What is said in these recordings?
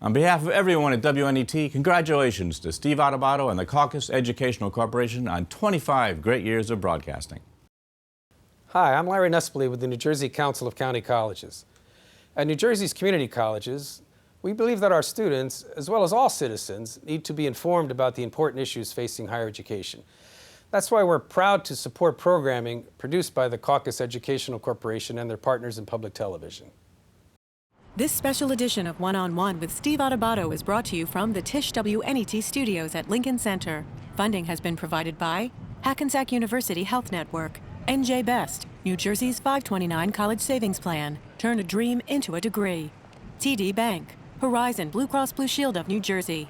On behalf of everyone at WNET, congratulations to Steve Adubato and the Caucus Educational Corporation on 25 great years of broadcasting. Hi, I'm Larry Nespoli with the New Jersey Council of County Colleges. At New Jersey's community colleges, we believe that our students, as well as all citizens, need to be informed about the important issues facing higher education. That's why we're proud to support programming produced by the Caucus Educational Corporation and their partners in public television. This special edition of One-on-One with Steve Adubato is brought to you from the Tisch WNET studios at Lincoln Center. Funding has been provided by Hackensack University Health Network, NJ Best, New Jersey's 529 College Savings Plan, turn a dream into a degree, TD Bank, Horizon Blue Cross Blue Shield of New Jersey,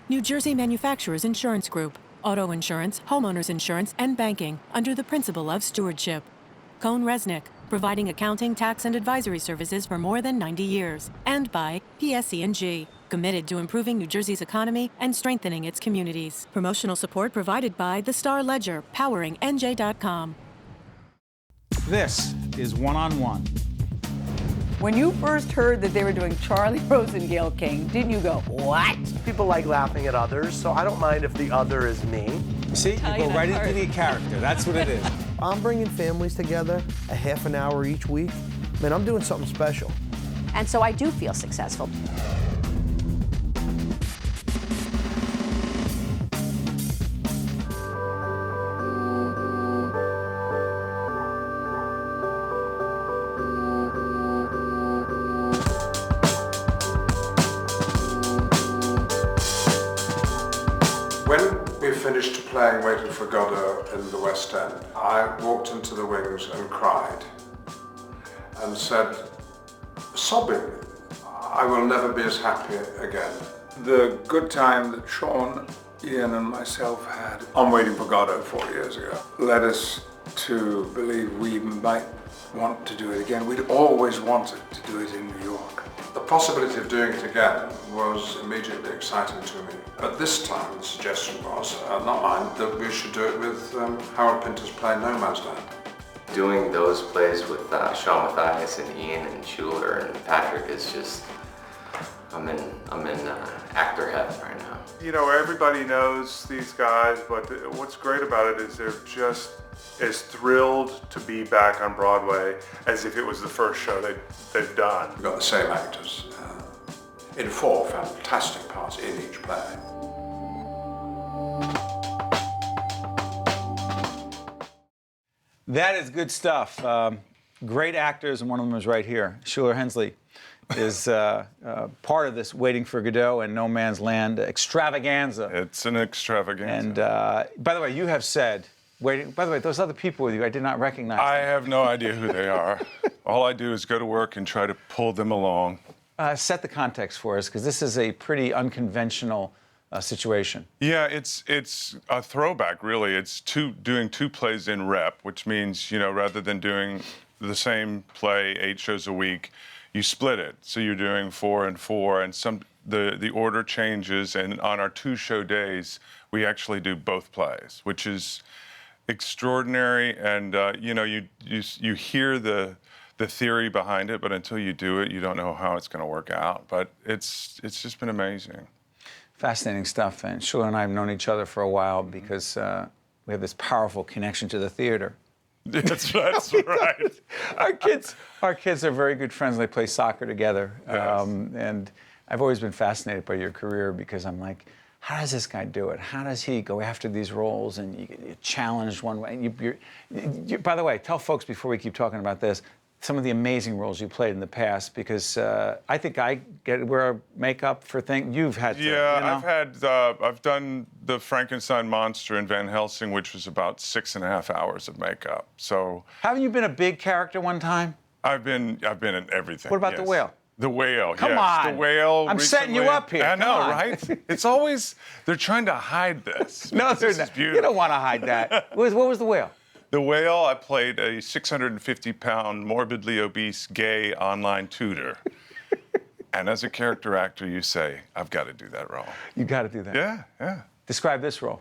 New Jersey Manufacturers Insurance Group, auto insurance, homeowners insurance, and banking under the principle of stewardship. Cohn Resnick, providing accounting, tax, and advisory services for more than 90 years. And by PSE&G, committed to improving New Jersey's economy and strengthening its communities. Promotional support provided by the Star Ledger, powering NJ.com. This is One-on-One. When you first heard that they were doing Charlie Rose and Gayle King, didn't you go, what? People like laughing at others, so I don't mind if the other is me. See, you go right into the character. That's what it is. I'm bringing families together a half an hour each week. Man, I'm doing something special. And so I do feel successful. Finished playing Waiting for Godot in the West End, I walked into the wings and cried and said, sobbing, I will never be as happy again. The good time that Sean, Ian and myself had on Waiting for Godot 4 years ago led us to believe we might want to do it again. We'd always wanted to do it in New York. The possibility of doing it again was immediately exciting to me. But this time the suggestion was, not mine, that we should do it with Harold Pinter's play No Man's Land. Doing those plays with Sean Mathias and Ian and Shuler and Patrick is just, I'm in actor heaven right now. You know, everybody knows these guys, but what's great about it is they're just as thrilled to be back on Broadway as if it was the first show they've done. We've got the same actors in 4 fantastic parts in each play. That is good stuff. Great actors, and one of them is right here. Shuler Hensley is part of this Waiting for Godot and No Man's Land extravaganza. It's an extravaganza. And by the way, you have said, by the way, those other people with you, I did not recognize them. I have no idea who they are. All I do is go to work and try to pull them along. Set the context for us, because this is a pretty unconventional situation. Yeah, it's a throwback, really. It's doing 2 plays in rep, which means, you know, rather than doing the same play 8 shows a week, you split it. So you're doing 4 and 4, and the order changes, and on our 2-show days, we actually do both plays, which is extraordinary. And you know, you hear the theory behind it, but until you do it, you don't know how it's going to work out. But it's just been amazing. Fascinating stuff. And Shuler and I have known each other for a while because we have this powerful connection to the theater. That's right. Our kids are very good friends. They play soccer together. Yes. And I've always been fascinated by your career because I'm like, how does this guy do it? How does he go after these roles and you get challenged one way? And by the way, tell folks before we keep talking about this, some of the amazing roles you played in the past, because I think I wear makeup for things you've had to. Yeah, you know? I've done the Frankenstein monster in Van Helsing, which was about 6.5 hours of makeup. So haven't you been a big character one time? I've been in everything. What about yes. The Whale? The Whale, Come yes. on. The Whale. I'm setting you up here. I know, right? It's always, they're trying to hide this. No, they're not. You don't want to hide that. What was The Whale? The Whale, I played a 650-pound, morbidly obese, gay online tutor. And as a character actor, you say, I've got to do that role. You got to do that. Yeah. Describe this role.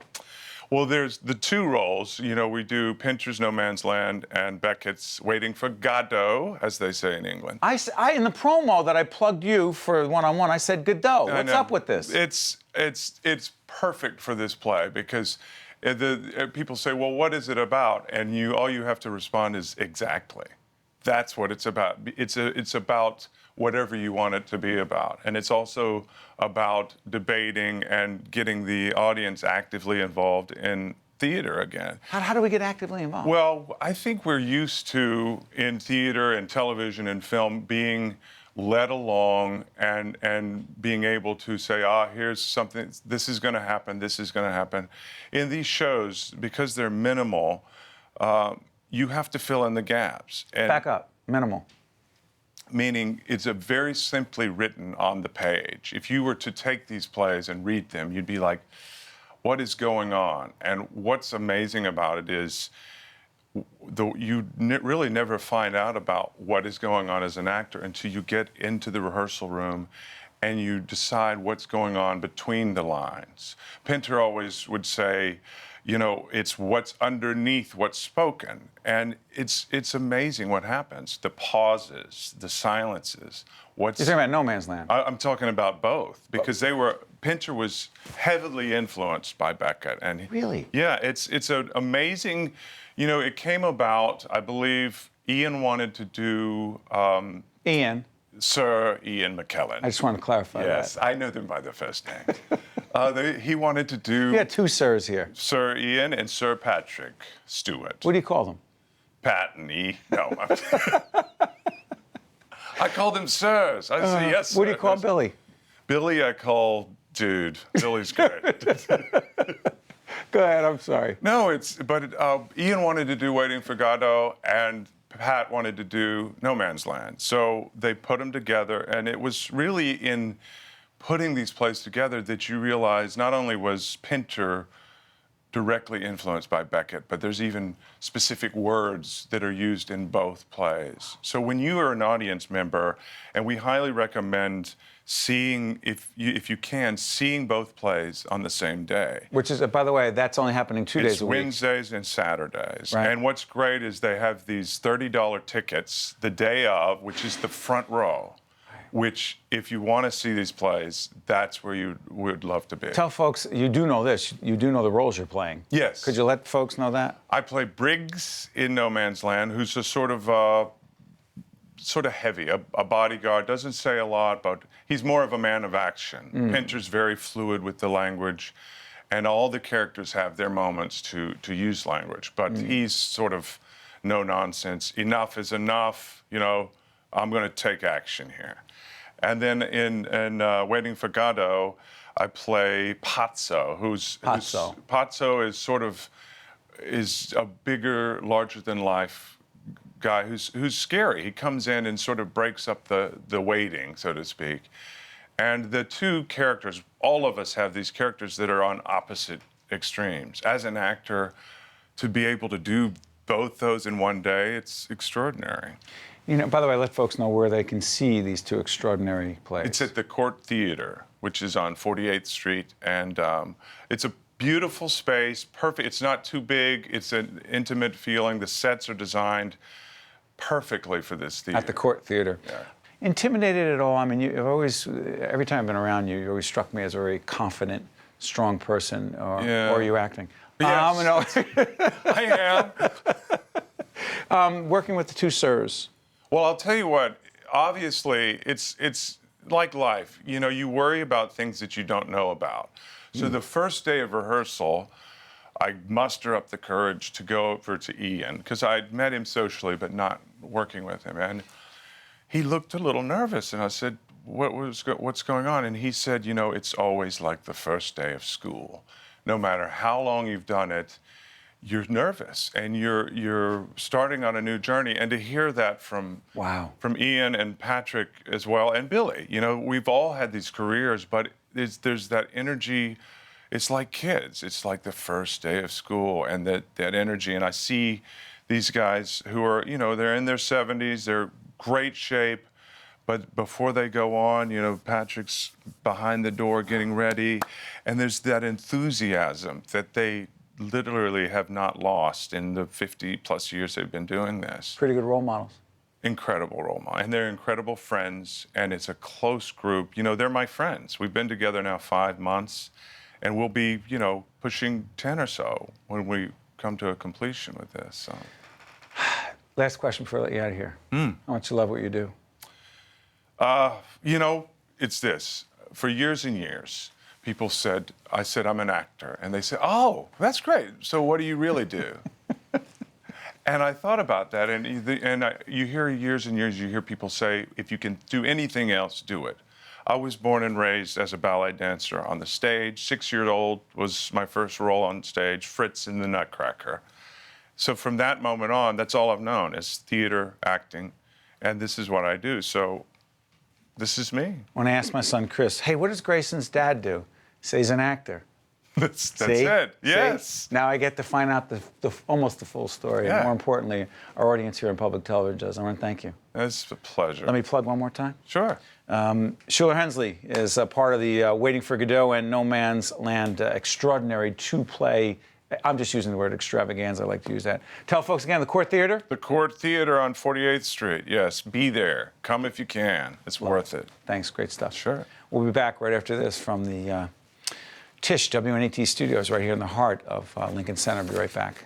Well, there's the two roles. You know, we do Pinter's No Man's Land and Beckett's Waiting for Godot, as they say in England. I in the promo that I plugged you for one-on-one, I said Godot. What's up with this? It's perfect for this play because people say, well, what is it about? And all you have to respond is exactly. That's what it's about. It's about whatever you want it to be about. And it's also about debating and getting the audience actively involved in theater again. How do we get actively involved? Well, I think we're used to, in theater and television and film, being led along and being able to say, here's something, this is going to happen, this is going to happen. In these shows, because they're minimal, you have to fill in the gaps. And back up, minimal. Meaning it's a very simply written on the page. If you were to take these plays and read them, you'd be like, what is going on? And what's amazing about it is you really never find out about what is going on as an actor until you get into the rehearsal room and you decide what's going on between the lines. Pinter always would say, you know, it's what's underneath what's spoken. And it's amazing what happens. The pauses, the silences. You're talking about No Man's Land. I'm talking about both, because Pinter was heavily influenced by Beckett. And really? Yeah, it's an amazing, you know, it came about, I believe, Ian wanted to do... Ian? Sir Ian McKellen. I just want to clarify that. Yes, I know them by their first name. He wanted to do... You got two sirs here. Sir Ian and Sir Patrick Stewart. What do you call them? Pat and E. No. I call them sirs. I say yes, sir. What do you call Billy? Billy I call dude. Billy's great. Go ahead, I'm sorry. No, but Ian wanted to do Waiting for Godot, and Pat wanted to do No Man's Land. So they put them together, and it was really in putting these plays together that you realize not only was Pinter directly influenced by Beckett, but there's even specific words that are used in both plays. So when you are an audience member, and we highly recommend seeing, if you can, seeing both plays on the same day. Which is, by the way, that's only happening 2 days a week. It's Wednesdays and Saturdays. Right. And what's great is they have these $30 tickets the day of, which is the front row, which, if you want to see these plays, that's where you would love to be. Tell folks, you do know this, you do know the roles you're playing. Yes. Could you let folks know that? I play Briggs in No Man's Land, who's a sort of heavy, a bodyguard, doesn't say a lot, but he's more of a man of action. Pinter's very fluid with the language, and all the characters have their moments to use language, but he's sort of no nonsense. Enough is enough, you know, I'm going to take action here. And then in Waiting for Godot, I play Pazzo, Pazzo is a bigger, larger-than-life guy who's scary. He comes in and sort of breaks up the waiting, so to speak. And the two characters, all of us have these characters that are on opposite extremes. As an actor, to be able to do both those in one day, it's extraordinary. You know, by the way, let folks know where they can see these two extraordinary plays. It's at the Court Theater, which is on 48th Street, and it's a beautiful space, perfect. It's not too big. It's an intimate feeling. The sets are designed perfectly for this theater. At the Court Theater. Yeah. Intimidated at all? I mean, you've always, every time I've been around you, you always struck me as a very confident, strong person. Or are you acting? Yes. I am. Working with the two sirs. Well, I'll tell you what. Obviously, it's like life. You know, you worry about things that you don't know about. So the first day of rehearsal, I muster up the courage to go over to Ian, because I'd met him socially, but not working with him. And he looked a little nervous, and I said, what's going on? And he said, you know, it's always like the first day of school. No matter how long you've done it, you're nervous, and you're starting on a new journey. And to hear that from Ian and Patrick as well, and Billy, you know, we've all had these careers, but there's that energy. It's like kids. It's like the first day of school, and that energy. And I see these guys who are, you know, they're in their 70s, they're great shape, but before they go on, you know, Patrick's behind the door getting ready, and there's that enthusiasm that they literally have not lost in the 50+ years they've been doing this. Pretty good role models. Incredible role model. And they're incredible friends, and it's a close group. You know, they're my friends. We've been together now 5 months, and we'll be, you know, pushing 10 or so when we come to a completion with this. So. Last question before I let you out of here. How much you love what you do? You know, it's this. For years and years, people said, I said, I'm an actor. And they said, oh, that's great. So what do you really do? And I thought about that, and you hear years and years, you hear people say, if you can do anything else, do it. I was born and raised as a ballet dancer on the stage. 6 years old was my first role on stage, Fritz in the Nutcracker. So from that moment on, that's all I've known is theater, acting, and this is what I do. So this is me. When I asked my son, Chris, hey, what does Grayson's dad do? He says he's an actor. That's See? it. Yes. See? Now I get to find out almost the full story. Yeah. And more importantly, our audience here in public television does. I want to thank you. It's a pleasure. Let me plug one more time. Sure. Shuler Hensley is a part of the Waiting for Godot and No Man's Land extraordinary two-play. I'm just using the word extravaganza. I like to use that. Tell folks again, the Court Theater? The Court Theater on 48th Street. Yes, be there. Come if you can. It's worth it. Thanks. Great stuff. Sure. We'll be back right after this from the Tisch WNET studios right here in the heart of Lincoln Center. Be right back.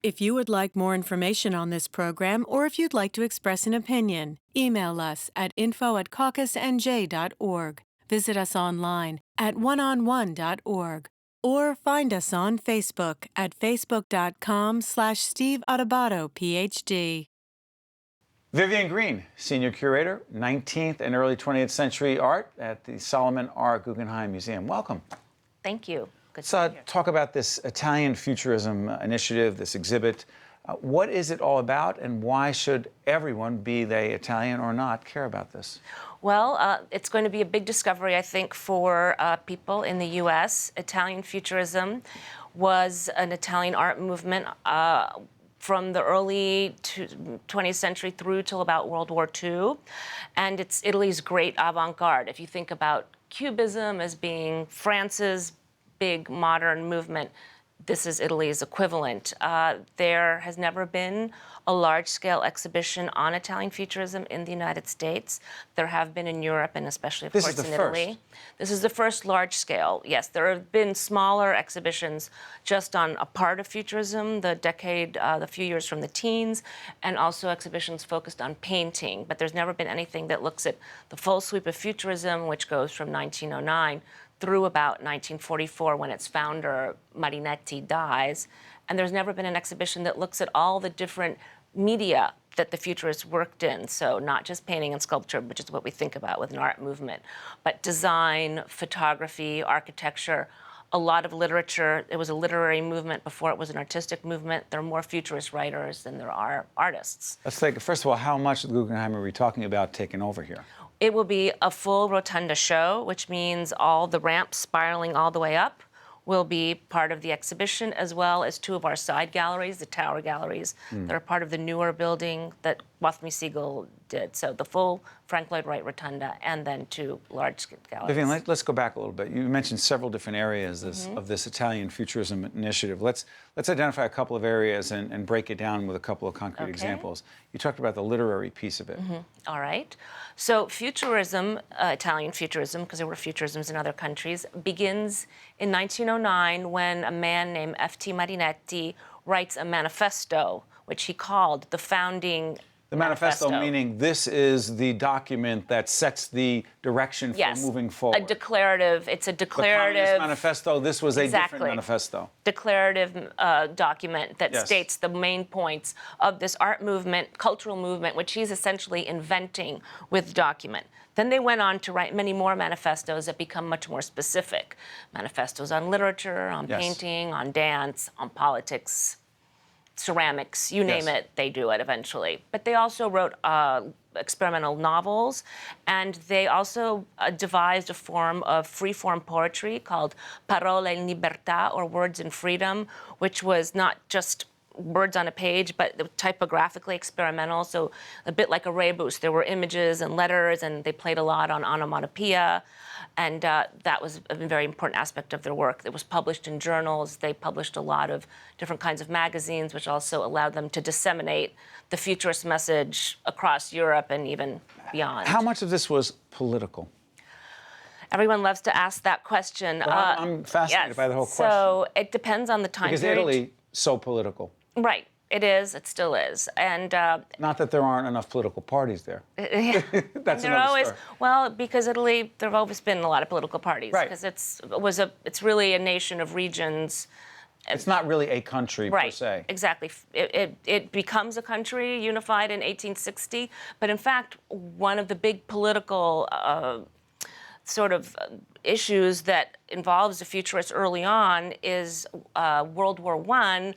If you would like more information on this program, or if you'd like to express an opinion, email us at info@caucusnj.org. Visit us online at oneonone.org. Or find us on Facebook at facebook.com/Steve Adubato, PhD. Vivien Greene, Senior Curator, 19th and early 20th century art at the Colomon R Guggenheim Museum. Welcome. Thank you. Good Let's talk about this Italian Futurism initiative, this exhibit. What is it all about, and why should everyone, be they Italian or not, care about this? Well, it's going to be a big discovery, I think, for people in the U.S. Italian Futurism was an Italian art movement from the early 20th century through till about World War II. And it's Italy's great avant-garde. If you think about Cubism as being France's big modern movement, this is Italy's equivalent. There has never been a large-scale exhibition on Italian Futurism in the United States. There have been in Europe and especially, of course, in Italy. This is the first large-scale. Yes, there have been smaller exhibitions just on a part of Futurism, the few years from the teens, and also exhibitions focused on painting. But there's never been anything that looks at the full sweep of Futurism, which goes from 1909 through about 1944 when its founder, Marinetti, dies. And there's never been an exhibition that looks at all the different media that the Futurists worked in. So not just painting and sculpture, which is what we think about with an art movement, but design, photography, architecture, a lot of literature. It was a literary movement before it was an artistic movement. There are more Futurist writers than there are artists. Let's take, first of all, how much of the Guggenheim are we talking about taking over here? It will be a full rotunda show, which means all the ramps spiraling all the way up will be part of the exhibition, as well as two of our side galleries, the tower galleries, that are part of the newer building that Wathmey Siegel did. So the full Frank Lloyd Wright Rotunda, and then two large galleries. Vivien, let's go back a little bit. You mentioned several different areas of this Italian Futurism initiative. Let's identify a couple of areas and break it down with a couple of concrete examples. You talked about the literary piece of it. All right. So Futurism, Italian Futurism, because there were Futurisms in other countries, begins in 1909 when a man named F.T. Marinetti writes a manifesto, which he called the founding The manifesto, meaning this is the document that sets the direction for moving forward. It's a declarative. The Communist Manifesto, this was a different manifesto. Declarative document that states the main points of this art movement, cultural movement, which he's essentially inventing with the document. Then they went on to write many more manifestos that become much more specific. Manifestos on literature, on painting, on dance, on politics, ceramics, you name it, they do it eventually. But they also wrote experimental novels, and they also devised a form of free-form poetry called Parole in Libertà, or Words in Freedom, which was not just words on a page, but they were typographically experimental, so a bit like a rebus. There were images and letters, and they played a lot on onomatopoeia, and that was a very important aspect of their work. It was published in journals. They published a lot of different kinds of magazines, which also allowed them to disseminate the futurist message across Europe and even beyond. How much of this was political? Everyone loves to ask that question. Well, I'm fascinated by the whole question. So it depends on the time because period. Italy, so political. Right. It is. It still is. And not that there aren't enough political parties there. That's there another always story. well, because Italy, there have always been a lot of political parties. Right. Because it's really a nation of regions. It's not really a country right, per se. Exactly. It becomes a country unified in 1860, but in fact, one of the big political sort of issues that involves the futurists early on is World War I,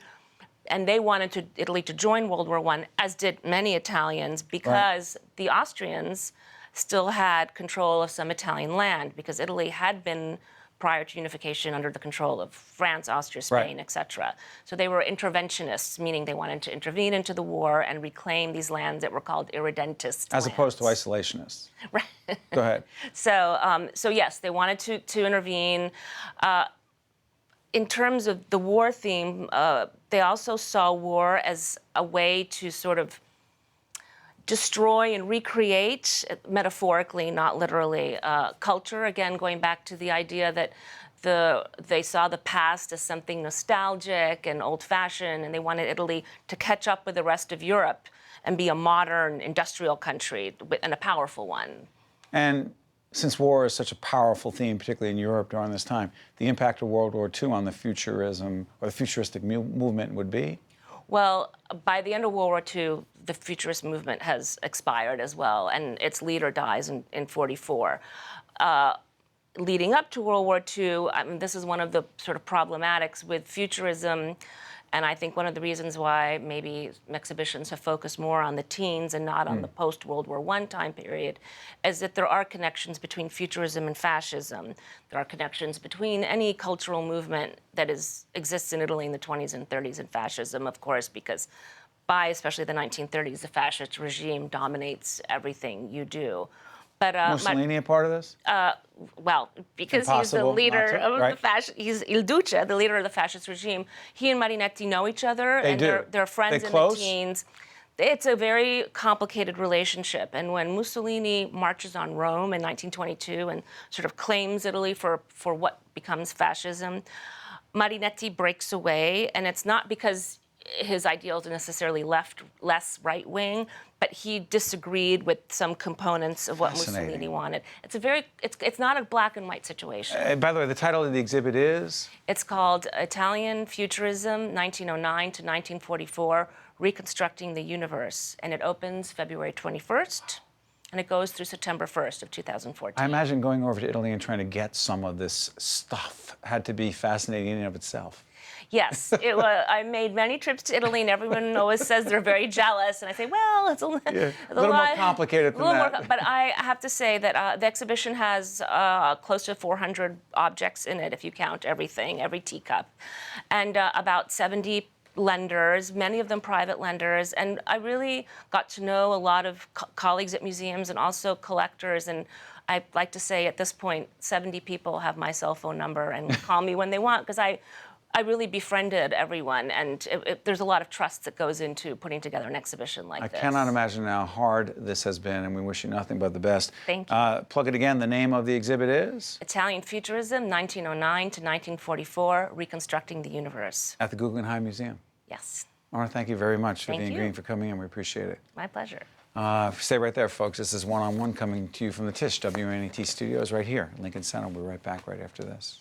and they wanted Italy to join World War I, as did many Italians, because the Austrians still had control of some Italian land, because Italy had been, prior to unification, under the control of France, Austria, Spain, etc. So they were interventionists, meaning they wanted to intervene into the war and reclaim these lands that were called irredentist As lands. opposed to isolationists. Right. Go ahead. So yes, they wanted to intervene. In terms of the war theme, they also saw war as a way to sort of destroy and recreate, metaphorically, not literally, culture. Again, going back to the idea that they saw the past as something nostalgic and old-fashioned, and they wanted Italy to catch up with the rest of Europe and be a modern industrial country and a powerful one. And since war is such a powerful theme, particularly in Europe during this time, the impact of World War II on the futurism or the futuristic movement would be? Well, by the end of World War II, the futurist movement has expired as well, and its leader dies in 1944. Leading up to World War II, I mean, this is one of the sort of problematics with futurism, and I think one of the reasons why maybe exhibitions have focused more on the teens and not on the post-World War I time period, is that there are connections between futurism and fascism. There are connections between any cultural movement that exists in Italy in the 20s and 30s and fascism, of course, because by especially the 1930s, the fascist regime dominates everything you do. But Mussolini a part of this? Well, because he's the leader of the fascist, he's Il Duce, the leader of the fascist regime. He and Marinetti know each other, they're friends in the teens. It's a very complicated relationship. And when Mussolini marches on Rome in 1922 and sort of claims Italy for what becomes fascism, Marinetti breaks away, and it's not because his ideals are necessarily less right-wing, but he disagreed with some components of what Mussolini wanted. It's not a black and white situation. By the way, the title of the exhibit is? It's called Italian Futurism, 1909 to 1944, Reconstructing the Universe, and it opens February 21st, and it goes through September 1st of 2014. I imagine going over to Italy and trying to get some of this stuff had to be fascinating in and of itself. Yes, I made many trips to Italy, and everyone always says they're very jealous. And I say, well, it's a little more complicated than that. But I have to say that the exhibition has close to 400 objects in it, if you count everything, every teacup, and about 70 lenders, many of them private lenders. And I really got to know a lot of colleagues at museums and also collectors. And I like to say at this point, 70 people have my cell phone number and call me when they want, because I really befriended everyone, and there's a lot of trust that goes into putting together an exhibition like this. I cannot imagine how hard this has been, and we wish you nothing but the best. Thank you. Plug it again. The name of the exhibit is? Italian Futurism, 1909 to 1944, Reconstructing the Universe. At the Guggenheim Museum. Yes. I want to thank you very much, Thank Vivien you. Greene, for coming in. We appreciate it. My pleasure. Stay right there, folks. This is One-on-One coming to you from the Tisch WNET studios right here in Lincoln Center. We'll be right back right after this.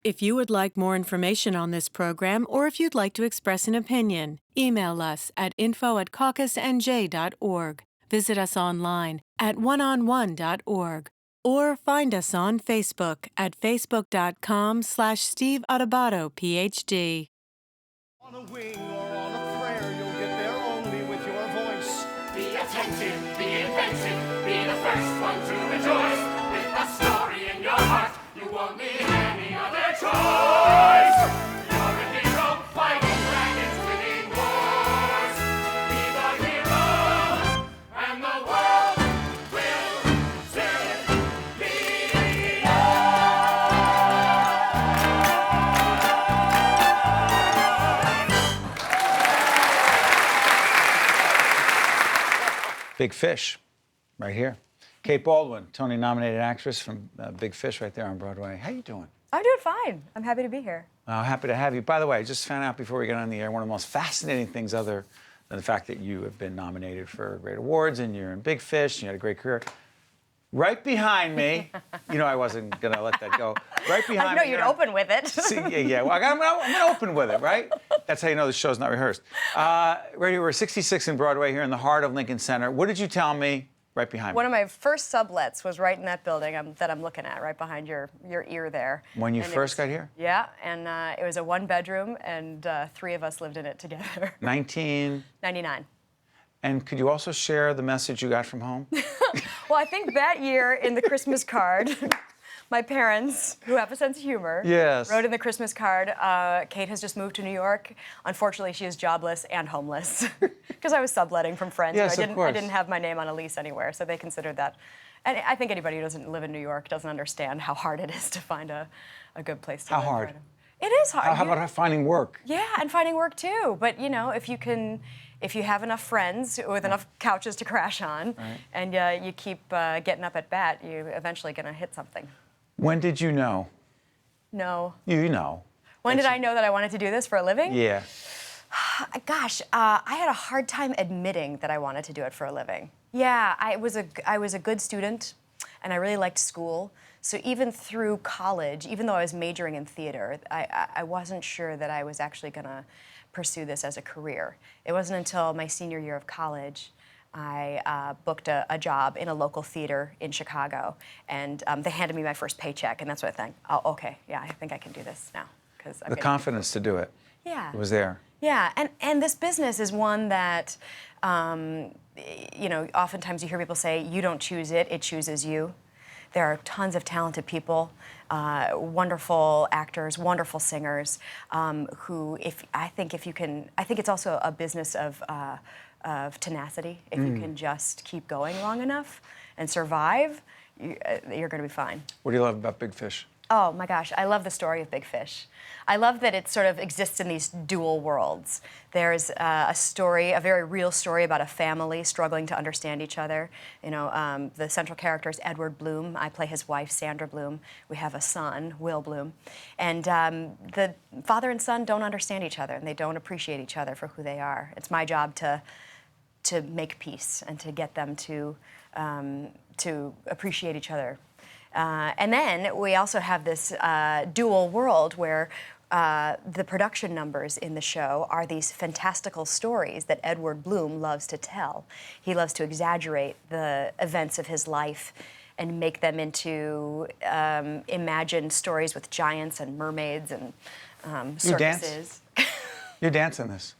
If you would like more information on this program, or if you'd like to express an opinion, email us at info@caucusnj.org. Visit us online at oneonone.org, or find us on Facebook at facebook.com/Steve Adubato, PhD. On a wing or on a prayer, you'll get there only with your voice. Be attentive, be inventive, be the first one to rejoice. With a story in your heart, you won't need any other choice. You're a hero fighting dragons Big Fish, right here. Kate Baldwin, Tony-nominated actress from Big Fish right there on Broadway. How you doing? I'm doing fine. I'm happy to be here. Happy to have you. By the way, I just found out before we got on the air, one of the most fascinating things other than the fact that you have been nominated for great awards and you're in Big Fish and you had a great career. Right behind me, you know I wasn't going to let that go. Right behind me. I know you'd open with it. See, yeah. Well, I'm going to open with it, right? That's how you know the show's not rehearsed. Right here, we're 66 in Broadway here in the heart of Lincoln Center. What did you tell me right behind me? One of my first sublets was right in that building that I'm looking at, right behind your ear there. When you first got here? Yeah, and it was a one-bedroom, and 3 of us lived in it together. 1999. And could you also share the message you got from home? Well, I think that year in the Christmas card, my parents, who have a sense of humor, yes, wrote in the Christmas card, Kate has just moved to New York. Unfortunately, she is jobless and homeless. Because I was subletting from friends. Yes, I of didn't have my name on a lease anywhere, so they considered that. And I think anybody who doesn't live in New York doesn't understand how hard it is to find a good place to live. How hard? It is hard. How about finding work? Yeah, and finding work too. But you know, if you have enough friends with enough couches to crash on, and you keep getting up at bat, you're eventually going to hit something. When did you know? No. You know. When did I know that I wanted to do this for a living? Yeah. Gosh, I had a hard time admitting that I wanted to do it for a living. Yeah, I was a good student, and I really liked school. So even through college, even though I was majoring in theater, I wasn't sure that I was actually going to pursue this as a career. It wasn't until my senior year of college I booked a job in a local theater in Chicago, and they handed me my first paycheck, and that's what I think. Oh, okay, yeah, I think I can do this now. The confidence to do it. Yeah. Was there. Yeah, and this business is one that, you know, oftentimes you hear people say, you don't choose it, it chooses you. There are tons of talented people, wonderful actors, wonderful singers, who, I think it's also a business of tenacity. If you can just keep going long enough and survive, you're going to be fine. What do you love about Big Fish? Oh my gosh, I love the story of Big Fish. I love that it sort of exists in these dual worlds. There's a story, a very real story about a family struggling to understand each other. You know, the central character is Edward Bloom. I play his wife, Sandra Bloom. We have a son, Will Bloom. And the father and son don't understand each other, and they don't appreciate each other for who they are. It's my job to make peace and to get them to appreciate each other. And then we also have this dual world where the production numbers in the show are these fantastical stories that Edward Bloom loves to tell. He loves to exaggerate the events of his life and make them into imagined stories with giants and mermaids and circuses. You dance in this.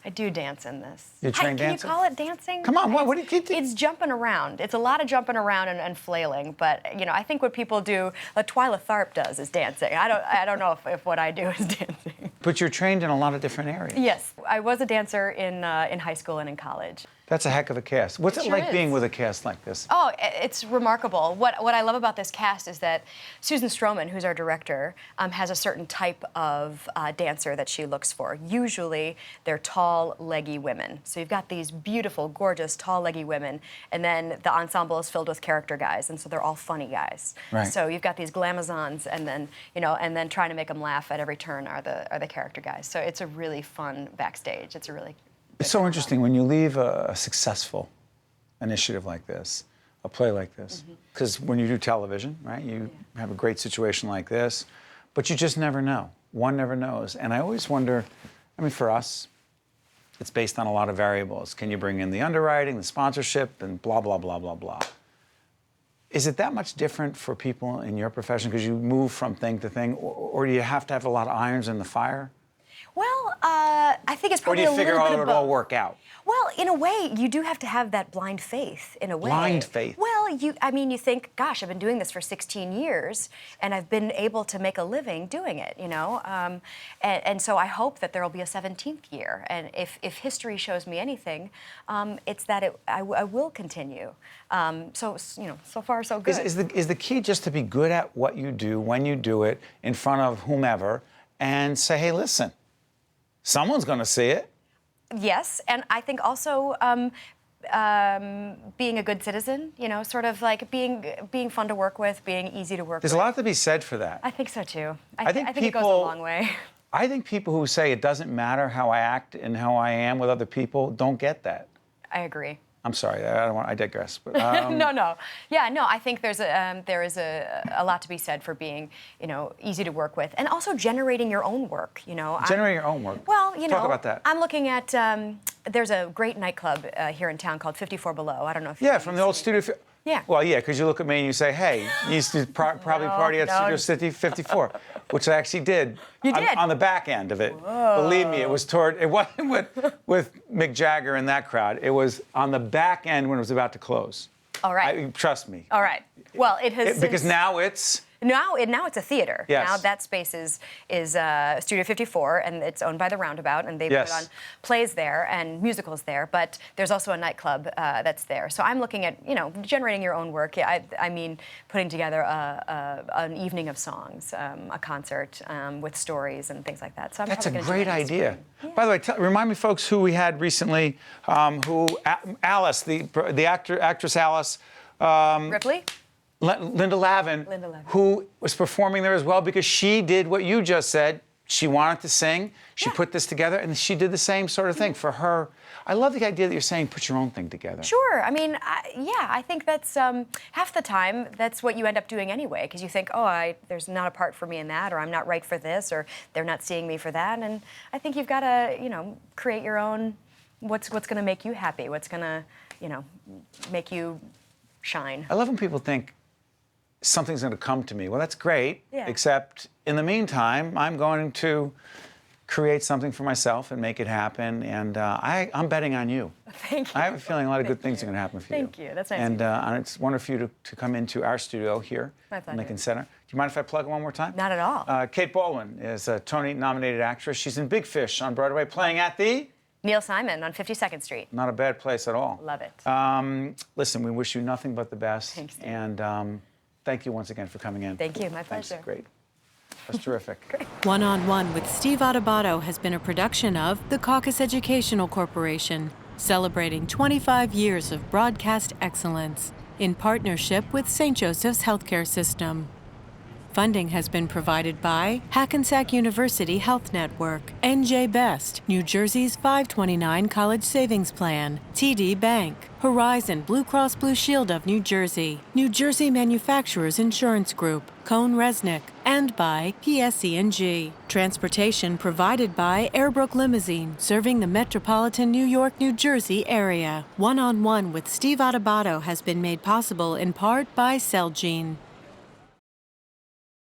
I do dance in this. You train dancing? Can you call it dancing? Come on, what do you keep doing? It's jumping around. It's a lot of jumping around and flailing, but you know, I think what people do, what Twyla Tharp does is dancing. I don't know if what I do is dancing. But you're trained in a lot of different areas. Yes, I was a dancer in high school and in college. That's a heck of a cast. What's it Sure like is. being with a cast like this? Oh, it's remarkable. What I love about this cast is that Susan Stroman, who's our director, has a certain type of dancer that she looks for. Usually, they're tall, leggy women. So you've got these beautiful, gorgeous, tall, leggy women, and then the ensemble is filled with character guys, and so they're all funny guys. Right. So you've got these glamazons, and then and trying to make them laugh at every turn are the character guys. So it's a really fun backstage. It's so interesting when you leave a successful initiative like this, a play like this, because when you do television, right, you have a great situation like this, but you just never know. One never knows. And I always wonder, I mean, for us, it's based on a lot of variables. Can you bring in the underwriting, the sponsorship, and blah, blah, blah, blah, blah. Is it that much different for people in your profession because you move from thing to thing, or do you have to have a lot of irons in the fire? Well, I think it's probably a little bit of both. Or do you figure it'll all work out? Well, in a way, you do have to have that blind faith, in a way. Blind faith? Well, you think, gosh, I've been doing this for 16 years, and I've been able to make a living doing it, you know? And so I hope that there will be a 17th year. And if history shows me anything, it's that I will continue. So far, so good. Is the key just to be good at what you do, when you do it, in front of whomever, and say, hey, listen, someone's going to see it? Yes, and I think also being a good citizen, you know, sort of like being fun to work with, being easy to work with. There's a lot to be said for that. I think so too. I think it goes a long way. I think people who say it doesn't matter how I act and how I am with other people don't get that. I agree. I'm sorry, I digress. But, no. Yeah, no, I think there is a lot to be said for being, you know, easy to work with, and also generating your own work, you know. Generating your own work. Well, you know. Talk about that. I'm looking at, there's a great nightclub here in town called 54 Below. I don't know if Yeah, from the old Studio. Yeah. Well, yeah, because you look at me and you say, hey, you used to probably party at Studio City 54, which I actually did. You did? On the back end of it. Whoa. Believe me, it wasn't with Mick Jagger and that crowd. It was on the back end when it was about to close. All right. Trust me. All right. Well, it has Because now it's... Now it's a theater. Yes. Now that space is Studio 54, and it's owned by the Roundabout, and they put on plays there and musicals there. But there's also a nightclub that's there. So I'm looking at, you know, generating your own work. I mean, putting together an evening of songs, a concert with stories and things like that. So That's a great idea. Yeah. By the way, remind me, folks, who we had recently. Alice, the actress Alice. Ripley. Linda Lavin, who was performing there as well, because she did what you just said. She wanted to sing. She put this together, and she did the same sort of thing for her. I love the idea that you're saying put your own thing together. Sure. I mean, I think that's half the time that's what you end up doing anyway, because you think, oh, there's not a part for me in that, or I'm not right for this, or they're not seeing me for that. And I think you've got to, you know, create your own. What's going to make you happy? What's going to, you know, make you shine? I love when people think something's going to come to me. Well, that's great, except in the meantime, I'm going to create something for myself and make it happen, and I'm betting on you. Thank you. I have a feeling a lot of good things are going to happen for you. Thank you. That's nice. And it's wonderful for you to come into our studio here at Lincoln Center. Do you mind if I plug it one more time? Not at all. Kate Baldwin is a Tony-nominated actress. She's in Big Fish on Broadway, playing at the... Neil Simon on 52nd Street. Not a bad place at all. Love it. Listen, we wish you nothing but the best. Thanks, Steve. And thank you once again for coming in. Thank you. My pleasure. Thanks. Great. That's terrific. Great. One-on-One with Steve Adubato has been a production of the Caucus Educational Corporation, celebrating 25 years of broadcast excellence in partnership with St. Joseph's Healthcare System. Funding has been provided by Hackensack University Health Network, NJ Best, New Jersey's 529 College Savings Plan, TD Bank, Horizon Blue Cross Blue Shield of New Jersey, New Jersey Manufacturers Insurance Group, Cone Resnick, and by PSE&G. Transportation provided by Airbrook Limousine, serving the metropolitan New York, New Jersey area. One-on-One with Steve Adubato has been made possible in part by Celgene.